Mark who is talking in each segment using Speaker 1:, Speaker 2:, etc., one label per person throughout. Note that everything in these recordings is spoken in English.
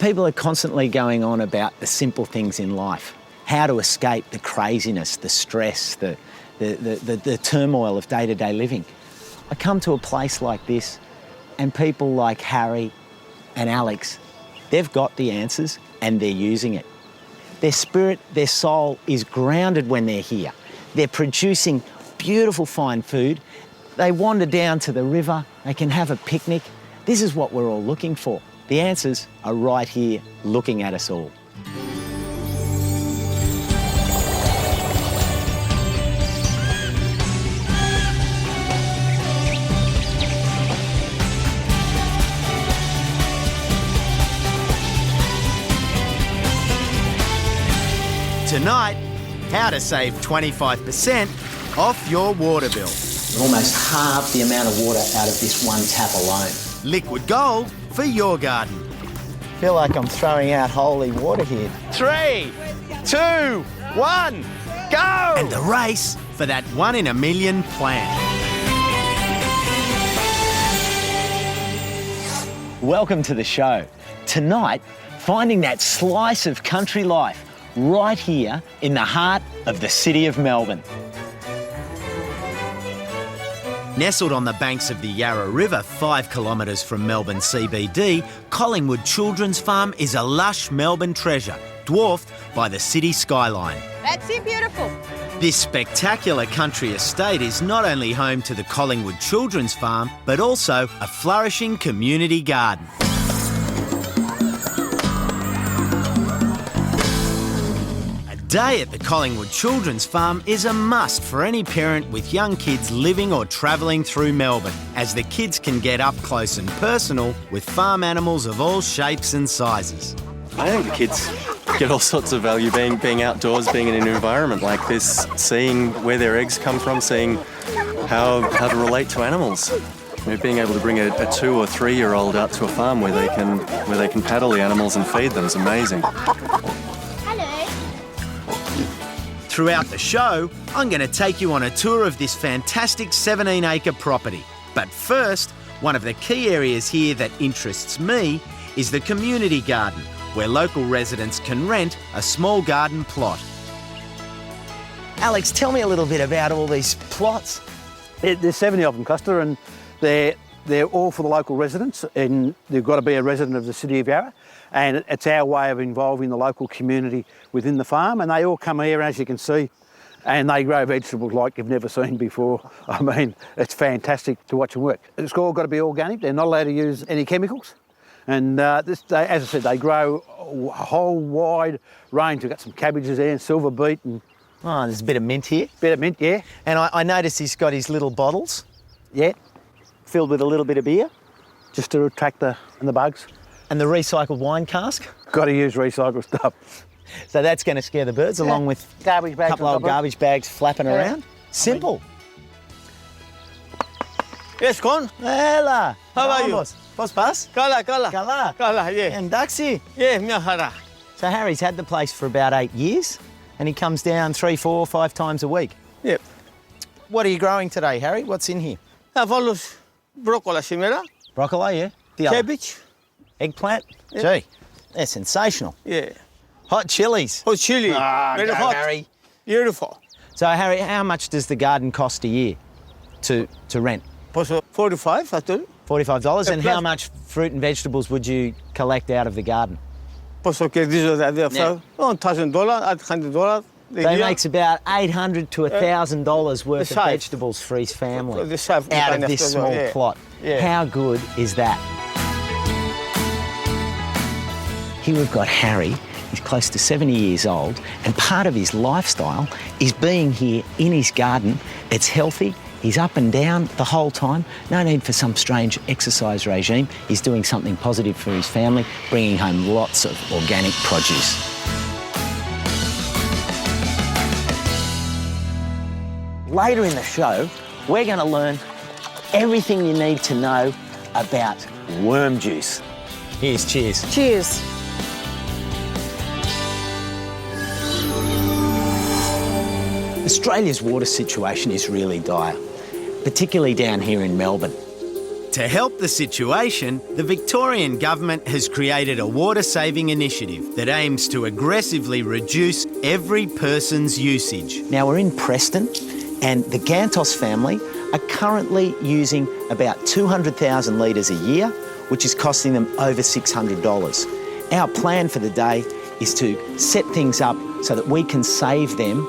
Speaker 1: People are constantly going on about the simple things in life, how to escape the craziness, the stress, the turmoil of day-to-day living. I come to a place like this and people like Harry and Alex, they've got the answers and they're using it. Their spirit, their soul is grounded when they're here. They're producing beautiful fine food. They wander down to the river, they can have a picnic. This is what we're all looking for. The answers are right here, looking at us all.
Speaker 2: Tonight, how to save 25% off your water bill.
Speaker 1: Almost half the amount of water out of this one tap alone.
Speaker 2: Liquid gold for your garden.
Speaker 1: I feel like I'm throwing out holy water here. 3, 2, 1, go!
Speaker 2: And the race for that 1 in a million plant.
Speaker 1: Welcome to the show. Tonight, finding that slice of country life right here in the heart of the city of Melbourne.
Speaker 2: Nestled on the banks of the Yarra River, 5 kilometres from Melbourne CBD, Collingwood Children's Farm is a lush Melbourne treasure, dwarfed by the city skyline.
Speaker 3: That's it, beautiful.
Speaker 2: This spectacular country estate is not only home to the Collingwood Children's Farm, but also a flourishing community garden. A day at the Collingwood Children's Farm is a must for any parent with young kids living or travelling through Melbourne, as the kids can get up close and personal with farm animals of all shapes and sizes.
Speaker 4: I think the kids get all sorts of value being outdoors, being in an environment like this, seeing where their eggs come from, seeing how to relate to animals. You know, being able to bring a 2 or 3 year old out to a farm where they can paddle the animals and feed them is amazing.
Speaker 2: Throughout the show, I'm going to take you on a tour of this fantastic 17-acre property. But first, one of the key areas here that interests me is the community garden, where local residents can rent a small garden plot.
Speaker 1: Alex, tell me a little bit about all these plots.
Speaker 5: There's 70 of them, Costa, and they're all for the local residents, and they've got to be a resident of the city of Yarra. And it's our way of involving the local community within the farm. And they all come here, as you can see, and they grow vegetables like you've never seen before. I mean, it's fantastic to watch them work. It's all got to be organic. They're not allowed to use any chemicals. And as I said, they grow a whole wide range. We've got some cabbages there and silver beet. And
Speaker 1: oh, there's a bit of mint here.
Speaker 5: Bit of mint, yeah.
Speaker 1: And I noticed he's got his little bottles.
Speaker 5: Yeah.
Speaker 1: Filled with a little bit of beer.
Speaker 5: Just to attract the bugs.
Speaker 1: And the recycled wine cask.
Speaker 5: Got to use recycled stuff.
Speaker 1: So that's going to scare the birds, along with
Speaker 5: garbage bags,
Speaker 1: a couple of garbage bags flapping around. Simple.
Speaker 6: Yes, Con.
Speaker 1: Hela.
Speaker 6: How are you?
Speaker 1: Vos pas?
Speaker 6: Kala.
Speaker 1: Kala.
Speaker 6: Yeah.
Speaker 1: And Duxie.
Speaker 6: Yeah, Mihara.
Speaker 1: So Harry's had the place for about 8 years, and he comes down 3, 4, 5 times a week.
Speaker 6: Yep.
Speaker 1: What are you growing today, Harry? What's in here?
Speaker 6: Follows broccoli, chimera,
Speaker 1: Broccoli, yeah. The other.
Speaker 6: cabbage.
Speaker 1: Eggplant.
Speaker 6: Yeah.
Speaker 1: Gee, they're sensational.
Speaker 6: Yeah.
Speaker 1: Hot chilies.
Speaker 6: Oh, chili. Very
Speaker 1: go,
Speaker 6: hot.
Speaker 1: Harry.
Speaker 6: Beautiful.
Speaker 1: So Harry, how much does the garden cost a year to rent?
Speaker 6: Also, 45, I told you.
Speaker 1: $45. And
Speaker 6: plus-
Speaker 1: how much fruit and vegetables would you collect out of the garden?
Speaker 6: Also, okay, this is the
Speaker 1: Yeah.
Speaker 6: $1,000, $800.
Speaker 1: That makes about $800 to $1,000 worth of
Speaker 6: the size.
Speaker 1: vegetables for his family
Speaker 6: The size
Speaker 1: out
Speaker 6: kind
Speaker 1: of this
Speaker 6: of
Speaker 1: small
Speaker 6: yeah.
Speaker 1: plot.
Speaker 6: Yeah.
Speaker 1: How good is that? Here we've got Harry. He's close to 70 years old, and part of his lifestyle is being here in his garden. It's healthy. He's up and down the whole time. No need for some strange exercise regime. He's doing something positive for his family, bringing home lots of organic produce. Later in the show, we're going to learn everything you need to know about worm juice. Here's cheers.
Speaker 3: Cheers.
Speaker 1: Australia's water situation is really dire, particularly down here in Melbourne.
Speaker 2: To help the situation, the Victorian government has created a water-saving initiative that aims to aggressively reduce every person's usage.
Speaker 1: Now we're in Preston, and the Gantos family are currently using about 200,000 litres a year, which is costing them over $600. Our plan for the day is to set things up so that we can save them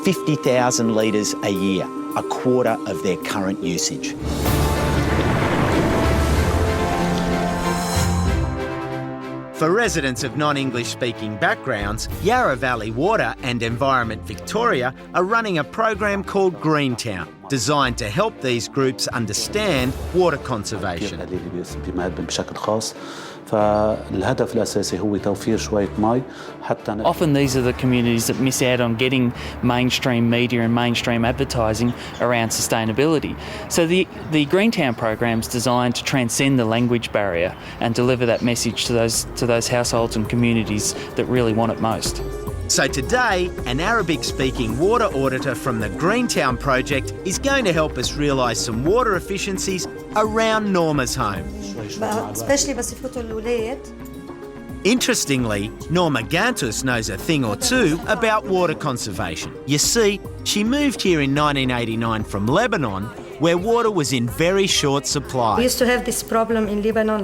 Speaker 1: 50,000 litres a year, a quarter of their current usage.
Speaker 2: For residents of non-English speaking backgrounds, Yarra Valley Water and Environment Victoria are running a program called Greentown, designed to help these groups understand water conservation.
Speaker 3: Often these are the communities that miss out on getting mainstream media and mainstream advertising around sustainability. So the Greentown program is designed to transcend the language barrier and deliver that message to those households and communities that really want it most.
Speaker 2: So today, an Arabic-speaking water auditor from the Greentown project is going to help us realise some water efficiencies around Norma's home.
Speaker 7: especially بس يفوتوا الولاد.
Speaker 2: Interestingly, Norma Gantus knows a thing or two about water conservation. You see, she moved here in 1989 from Lebanon, where water was in very short supply.
Speaker 7: We used to have this problem in Lebanon,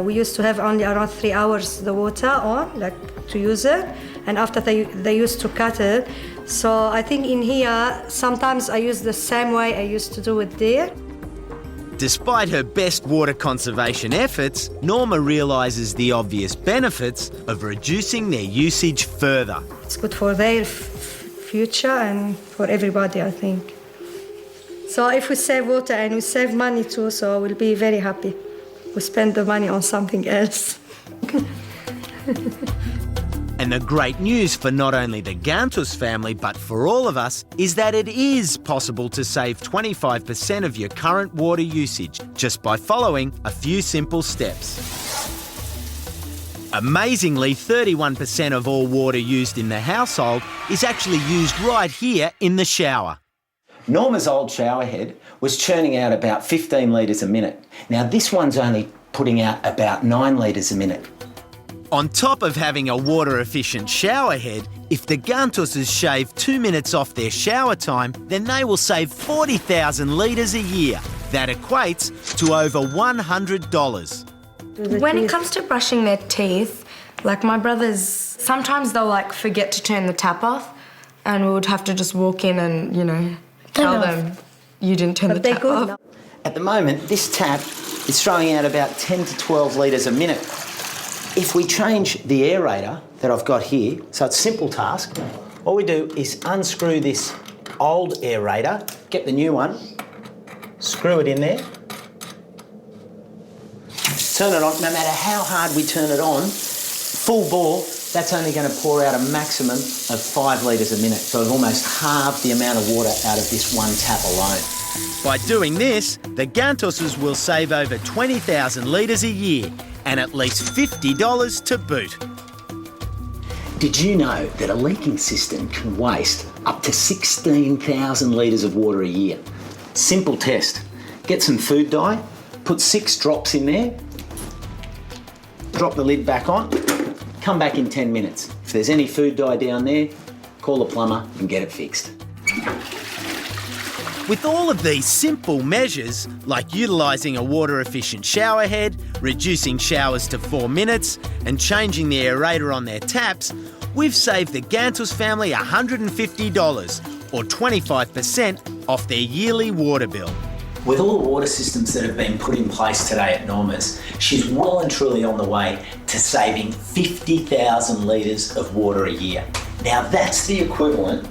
Speaker 7: we used to have only around 3 hours the water on, to use it, and after they used to cut it. So I think in here, sometimes I use the same way I used to do it there.
Speaker 2: Despite her best water conservation efforts, Norma realises the obvious benefits of reducing their usage further.
Speaker 7: It's good for their future and for everybody, I think. So if we save water and we save money too, so we'll be very happy. We spend the money on something else.
Speaker 2: And the great news for not only the Gantus family, but for all of us, is that it is possible to save 25% of your current water usage just by following a few simple steps. Amazingly, 31% of all water used in the household is actually used right here in the shower.
Speaker 1: Norma's old shower head was churning out about 15 litres a minute. Now this one's only putting out about 9 litres a minute.
Speaker 2: On top of having a water-efficient shower head, if the Gantuses shave 2 minutes off their shower time, then they will save 40,000 litres a year. That equates to over $100.
Speaker 8: When it comes to brushing their teeth, my brothers, sometimes they'll forget to turn the tap off, and we would have to just walk in and, tell them you didn't turn the tap off.
Speaker 1: At the moment, this tap is throwing out about 10 to 12 litres a minute. If we change the aerator that I've got here, so it's a simple task, all we do is unscrew this old aerator, get the new one, screw it in there, turn it on. No matter how hard we turn it on, full bore, that's only going to pour out a maximum of 5 litres a minute. So we've almost halved the amount of water out of this one tap alone.
Speaker 2: By doing this, the Gantuses will save over 20,000 litres a year, and at least $50 to boot.
Speaker 1: Did you know that a leaking system can waste up to 16,000 litres of water a year? Simple test. Get some food dye, put 6 drops in there, drop the lid back on, come back in 10 minutes. If there's any food dye down there, call the plumber and get it fixed.
Speaker 2: With all of these simple measures, like utilising a water-efficient shower head, reducing showers to 4 minutes, and changing the aerator on their taps, we've saved the Gantus family $150, or 25% off their yearly water bill.
Speaker 1: With all the water systems that have been put in place today at Norma's, she's well and truly on the way to saving 50,000 litres of water a year. Now that's the equivalent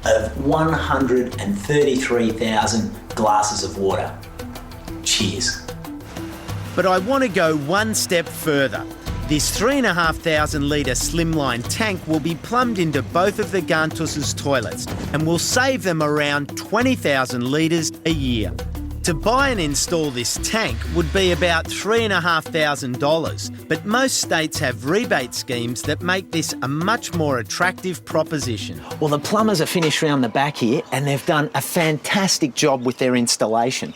Speaker 1: of 133,000 glasses of water. Cheers.
Speaker 2: But I want to go one step further. This 3,500 litre slimline tank will be plumbed into both of the Gantuses' toilets and will save them around 20,000 litres a year. To buy and install this tank would be about $3,500, but most states have rebate schemes that make this a much more attractive proposition.
Speaker 1: Well, the plumbers are finished round the back here and they've done a fantastic job with their installation.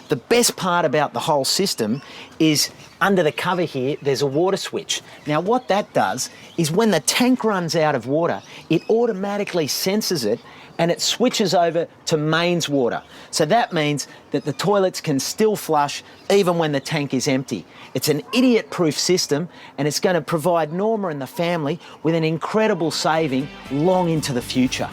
Speaker 1: The best part about the whole system is under the cover here, there's a water switch. Now what that does is when the tank runs out of water, it automatically senses it and it switches over to mains water. So that means that the toilets can still flush even when the tank is empty. It's an idiot-proof system and it's going to provide Norma and the family with an incredible saving long into the future.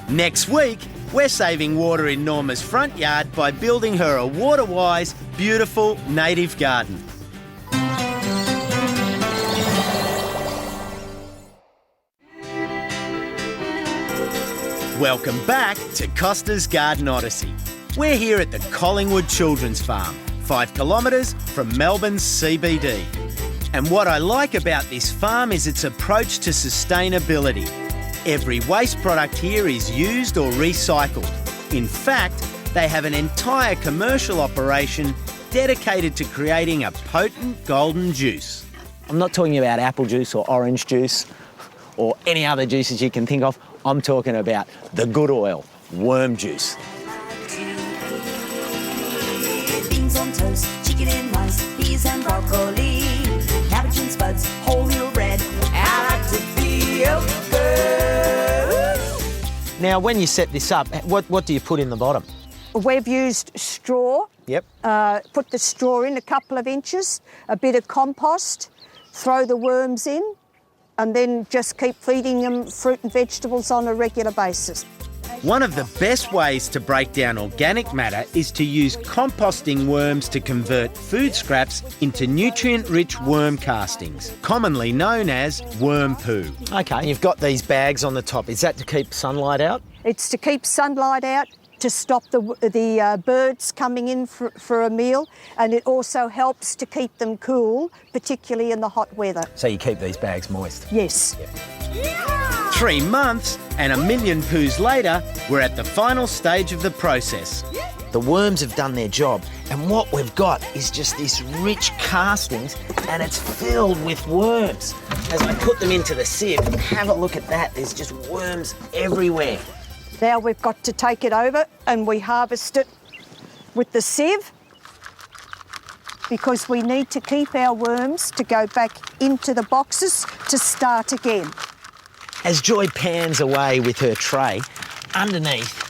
Speaker 2: Next week, we're saving water in Norma's front yard by building her a water-wise, beautiful native garden. Welcome back to Costa's Garden Odyssey. We're here at the Collingwood Children's Farm, 5 kilometres from Melbourne's CBD. And what I like about this farm is its approach to sustainability. Every waste product here is used or recycled. In fact, they have an entire commercial operation dedicated to creating a potent golden juice.
Speaker 1: I'm not talking about apple juice or orange juice or any other juices you can think of. I'm talking about the good oil, worm juice.
Speaker 9: Beans on toast, chicken and rice, peas and broccoli, cabbage and spuds, wholemeal bread. I like to feel good.
Speaker 1: Now, when you set this up, what do you put in the bottom?
Speaker 10: We've used straw.
Speaker 1: Yep.
Speaker 10: Put the straw in a couple of inches, a bit of compost, throw the worms in, and then just keep feeding them fruit and vegetables on a regular basis.
Speaker 2: One of the best ways to break down organic matter is to use composting worms to convert food scraps into nutrient-rich worm castings, commonly known as worm poo.
Speaker 1: Okay, you've got these bags on the top. Is that to keep sunlight out?
Speaker 10: It's to keep sunlight out, to stop the birds coming in for a meal, and it also helps to keep them cool, particularly in the hot weather.
Speaker 1: So you keep these bags moist?
Speaker 10: Yes.
Speaker 2: Yeah. 3 months and 1 million poos later, we're at the final stage of the process.
Speaker 1: The worms have done their job, and what we've got is just this rich castings, and it's filled with worms. As I put them into the sieve, have a look at that. There's just worms everywhere.
Speaker 10: Now we've got to take it over and we harvest it with the sieve because we need to keep our worms to go back into the boxes to start again.
Speaker 1: As Joy pans away with her tray, underneath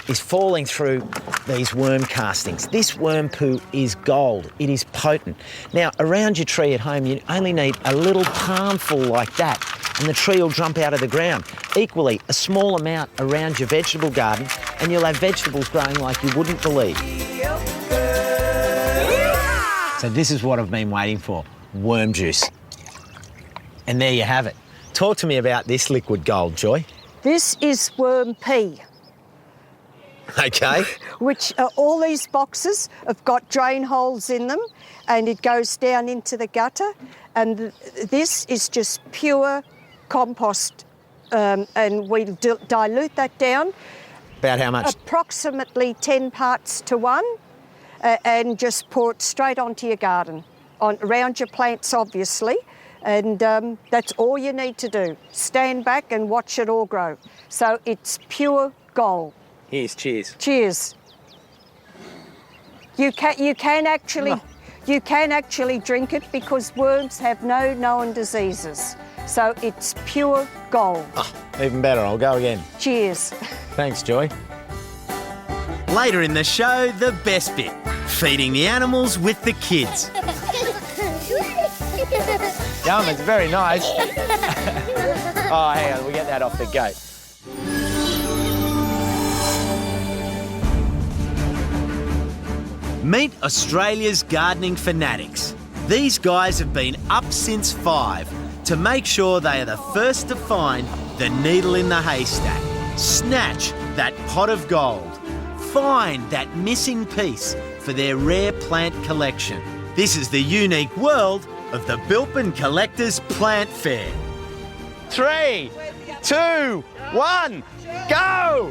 Speaker 1: is falling through these worm castings. This worm poo is gold. It is potent. Now, around your tree at home, you only need a little palmful like that, and the tree will jump out of the ground. Equally, a small amount around your vegetable garden, and you'll have vegetables growing like you wouldn't believe. So this is what I've been waiting for, worm juice. And there you have it. Talk to me about this liquid gold, Joy.
Speaker 10: This is worm pea.
Speaker 1: Okay.
Speaker 10: Which all these boxes have got drain holes in them, and it goes down into the gutter, and this is just pure compost, and we dilute that down.
Speaker 1: About how much?
Speaker 10: Approximately 10 parts to 1, and just pour it straight onto your garden, around your plants obviously, and that's all you need to do. Stand back and watch it all grow. So it's pure gold.
Speaker 1: Here's cheers.
Speaker 10: Cheers. You can actually drink it because worms have no known diseases. So it's pure gold.
Speaker 1: Oh, even better. I'll go again.
Speaker 10: Cheers.
Speaker 1: Thanks, Joy.
Speaker 2: Later in the show, the best bit, feeding the animals with the kids.
Speaker 1: Yum, it's very nice. Oh, hang on, we'll get that off the gate.
Speaker 2: Meet Australia's gardening fanatics. These guys have been up since 5 to make sure they are the first to find the needle in the haystack, snatch that pot of gold, find that missing piece for their rare plant collection. This is the unique world of the Bilpin Collectors Plant Fair.
Speaker 1: 3, 2, 1, go!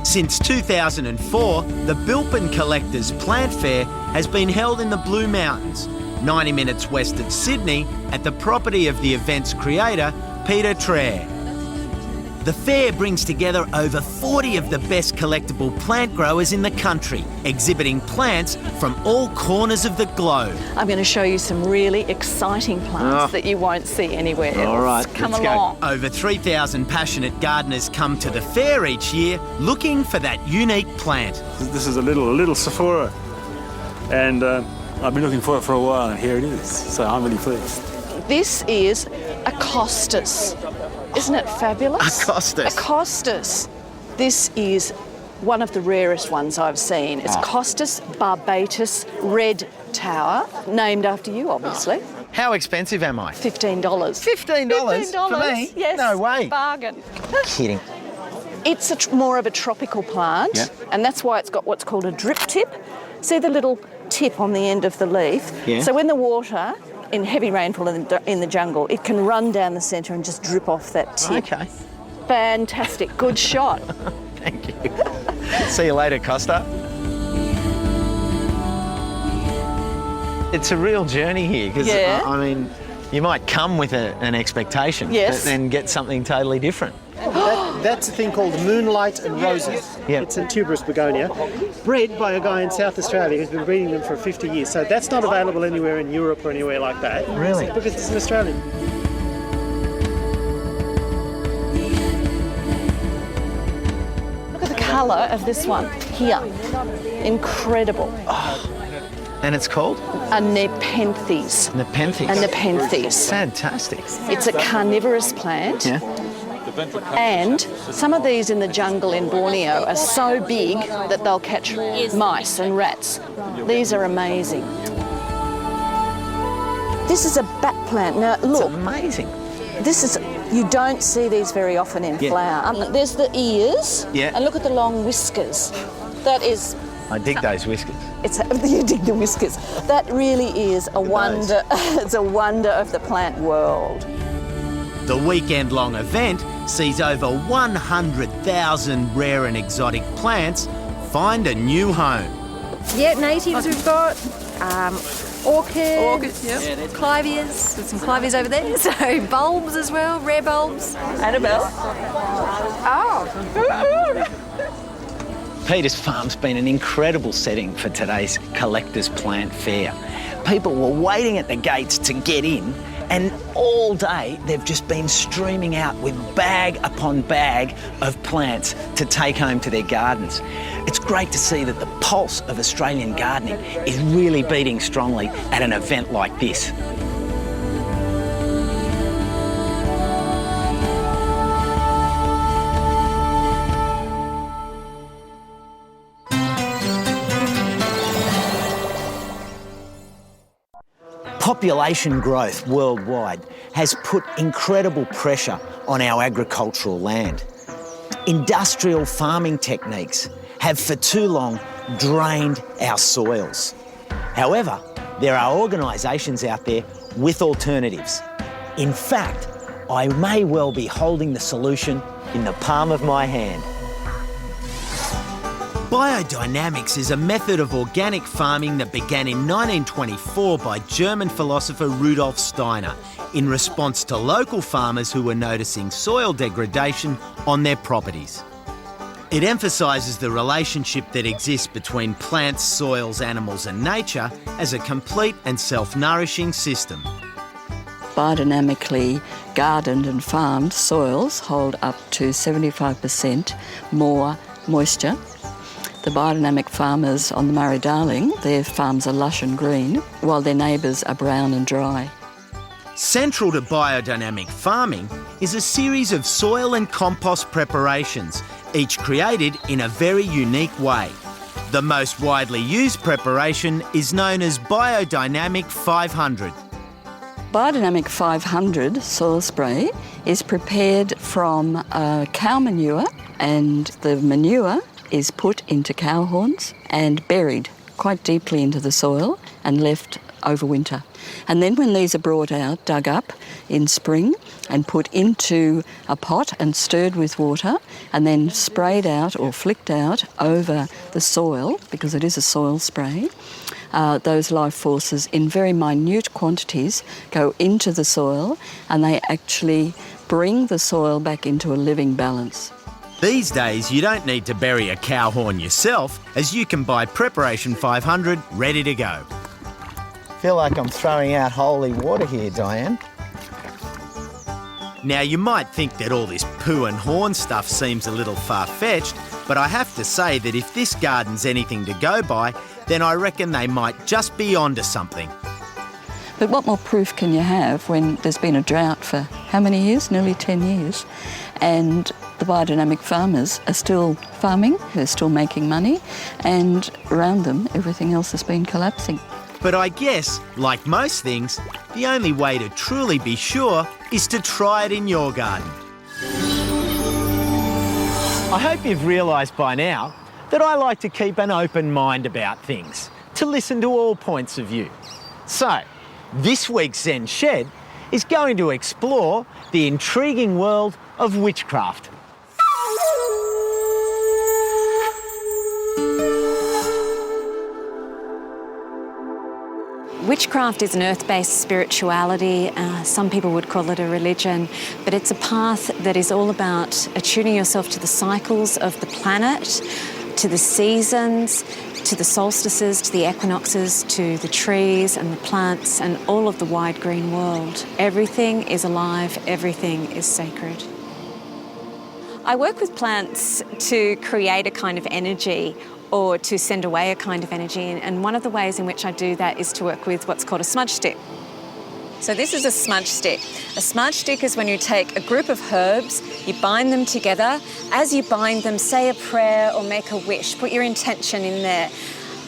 Speaker 2: Since 2004, the Bilpin Collectors Plant Fair has been held in the Blue Mountains, 90 minutes west of Sydney, at the property of the event's creator, Peter Traer. The fair brings together over 40 of the best collectible plant growers in the country, exhibiting plants from all corners of the globe.
Speaker 11: I'm going to show you some really exciting plants that you won't see anywhere else.
Speaker 1: All right,
Speaker 11: Come
Speaker 1: let's go.
Speaker 11: along.
Speaker 2: Over 3,000 passionate gardeners come to the fair each year looking for that unique plant.
Speaker 12: This is a little Sephora, and I've been looking for it for a while, and here it is. So I'm really pleased.
Speaker 11: This is a Costas. Isn't it fabulous?
Speaker 2: A Costas.
Speaker 11: A Costas. This is one of the rarest ones I've seen. It's Costas barbatus Red Tower, named after you, obviously.
Speaker 2: How expensive am I?
Speaker 11: $15.
Speaker 2: $15 for me?
Speaker 11: Yes.
Speaker 2: No way.
Speaker 11: Bargain.
Speaker 1: Kidding.
Speaker 11: It's more of a tropical plant, and that's why it's got what's called a drip tip. See the little tip on the end of the leaf?
Speaker 1: Yeah.
Speaker 11: So when the water, in heavy rainfall in the jungle, it can run down the centre and just drip off that tip.
Speaker 1: Okay.
Speaker 11: Fantastic. Good shot.
Speaker 1: Thank you. See you later, Costa. It's a real journey here because,
Speaker 11: Yeah.
Speaker 1: I mean, you might come with an expectation,
Speaker 11: Yes.
Speaker 1: but then get something totally different.
Speaker 13: That's a thing called moonlight and roses.
Speaker 1: Yep.
Speaker 13: It's a tuberous begonia, bred by a guy in South Australia who's been breeding them for 50 years. So that's not available anywhere in Europe or anywhere like that.
Speaker 1: Really?
Speaker 13: Because it's an Australian.
Speaker 11: Look at the colour of this one here. Incredible.
Speaker 1: And it's called?
Speaker 11: A Nepenthes.
Speaker 1: Nepenthes.
Speaker 11: A Nepenthes.
Speaker 1: Fantastic.
Speaker 11: It's a carnivorous plant.
Speaker 1: Yeah.
Speaker 11: And some of these in the jungle in Borneo are so big that they'll catch mice and rats. These are amazing. This is a bat plant. Now, look.
Speaker 1: It's amazing.
Speaker 11: This is, you don't see these very often in flower. There's the ears.
Speaker 1: Yeah.
Speaker 11: And look at the long whiskers. That is...
Speaker 1: I dig those whiskers.
Speaker 11: You dig the whiskers. That really is a wonder. It's a wonder of the plant world.
Speaker 2: The weekend-long event sees over 100,000 rare and exotic plants find a new home.
Speaker 14: Yeah, natives we've got, orchids, clivias, there's some clivias over there, so bulbs as well, rare bulbs.
Speaker 11: Annabelle?
Speaker 1: Peter's Farm's been an incredible setting for today's Collectors Plant Fair. People were waiting at the gates to get in, and all day they've just been streaming out with bag upon bag of plants to take home to their gardens. It's great to see that the pulse of Australian gardening is really beating strongly at an event like this. Population growth worldwide has put incredible pressure on our agricultural land. Industrial farming techniques have for too long drained our soils. However, there are organisations out there with alternatives. In fact, I may well be holding the solution in the palm of my hand.
Speaker 2: Biodynamics is a method of organic farming that began in 1924 by German philosopher Rudolf Steiner in response to local farmers who were noticing soil degradation on their properties. It emphasises the relationship that exists between plants, soils, animals and nature as a complete and self-nourishing system.
Speaker 11: Biodynamically gardened and farmed soils hold up to 75% more moisture. The biodynamic farmers on the Murray-Darling, their farms are lush and green, while their neighbours are brown and dry.
Speaker 2: Central to biodynamic farming is a series of soil and compost preparations, each created in a very unique way. The most widely used preparation is known as Biodynamic 500.
Speaker 11: Biodynamic 500 soil spray is prepared from cow manure, and the manure is put into cow horns and buried quite deeply into the soil and left over winter. And then when these are brought out, dug up in spring and put into a pot and stirred with water and then sprayed out or flicked out over the soil, because it is a soil spray, those life forces in very minute quantities go into the soil, and they actually bring the soil back into a living balance.
Speaker 2: These days, you don't need to bury a cow horn yourself, as you can buy Preparation 500 ready to go.
Speaker 1: Feel like I'm throwing out holy water here, Diane.
Speaker 2: Now, you might think that all this poo and horn stuff seems a little far-fetched, but I have to say that if this garden's anything to go by, then I reckon they might just be onto something.
Speaker 11: But what more proof can you have when there's been a drought for how many years? Nearly 10 years. And the biodynamic farmers are still farming, they're still making money, and around them everything else has been collapsing.
Speaker 2: But I guess, like most things, the only way to truly be sure is to try it in your garden.
Speaker 1: I hope you've realised by now that I like to keep an open mind about things, to listen to all points of view. So, this week's Zen Shed is going to explore the intriguing world of witchcraft.
Speaker 15: Witchcraft is an earth-based spirituality. Some people would call it a religion, but it's a path that is all about attuning yourself to the cycles of the planet, to the seasons, to the solstices, to the equinoxes, to the trees and the plants and all of the wide green world. Everything is alive, everything is sacred. I work with plants to create a kind of energy or to send away a kind of energy, and one of the ways in which I do that is to work with what's called a smudge stick. So this is a smudge stick. A smudge stick is when you take a group of herbs, you bind them together. As you bind them, say a prayer or make a wish, put your intention in there.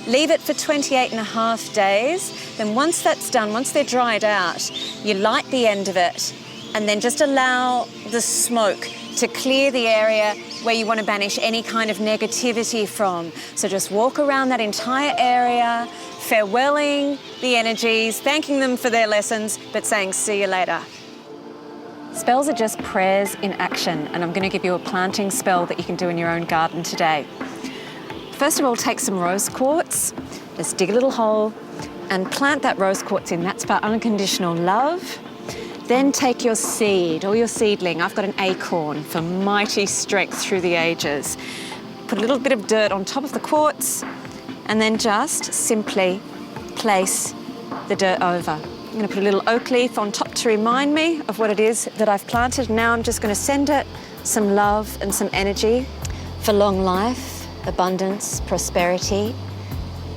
Speaker 15: Leave it for 28.5 days. Then once that's done, once they're dried out, you light the end of it and then just allow the smoke to clear the area where you want to banish any kind of negativity from. So just walk around that entire area, farewelling the energies, thanking them for their lessons, but saying, see you later. Spells are just prayers in action, and I'm going to give you a planting spell that you can do in your own garden today. First of all, take some rose quartz, just dig a little hole and plant that rose quartz in. That's about unconditional love. Then take your seed or your seedling. I've got an acorn for mighty strength through the ages. Put a little bit of dirt on top of the quartz and then just simply place the dirt over. I'm going to put a little oak leaf on top to remind me of what it is that I've planted. Now I'm just going to send it some love and some energy for long life, abundance, prosperity.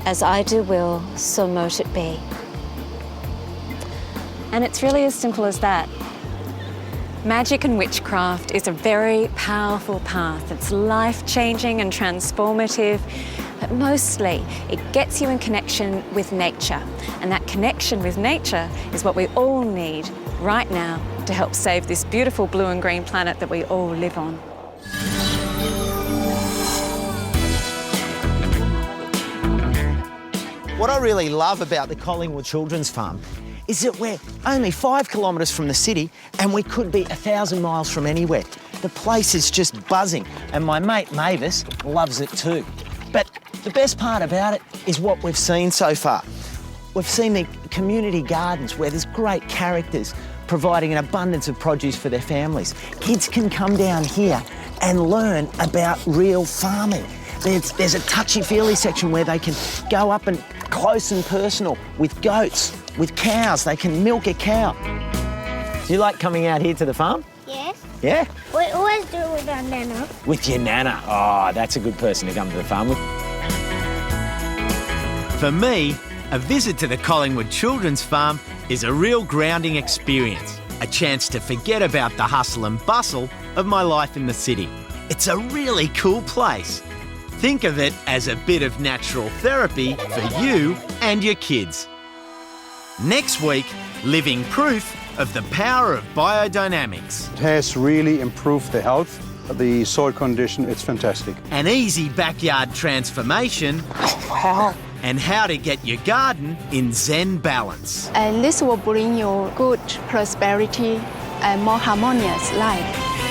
Speaker 15: As I do will, so mote it be. And it's really as simple as that. Magic and witchcraft is a very powerful path. It's life-changing and transformative, but mostly it gets you in connection with nature. And that connection with nature is what we all need right now to help save this beautiful blue and green planet that we all live on.
Speaker 1: What I really love about the Collingwood Children's Farm is that we're only 5 kilometres from the city and we could be 1,000 miles from anywhere. The place is just buzzing and my mate Mavis loves it too. But the best part about it is what we've seen so far. We've seen the community gardens where there's great characters providing an abundance of produce for their families. Kids can come down here and learn about real farming. There's a touchy-feely section where they can go up and close and personal with goats, with cows. They can milk a cow. Do you like coming out here to the farm?
Speaker 16: Yes.
Speaker 1: Yeah?
Speaker 16: We always do it with our nana.
Speaker 1: With your nana. Oh, that's a good person to come to the farm with.
Speaker 2: For me, a visit to the Collingwood Children's Farm is a real grounding experience, a chance to forget about the hustle and bustle of my life in the city. It's a really cool place. Think of it as a bit of natural therapy for you and your kids. Next week, living proof of the power of biodynamics.
Speaker 17: It has really improved the health, the soil condition. It's fantastic.
Speaker 2: An easy backyard transformation.
Speaker 16: Wow.
Speaker 2: And how to get your garden in Zen balance.
Speaker 16: And this will bring you good prosperity and more harmonious life.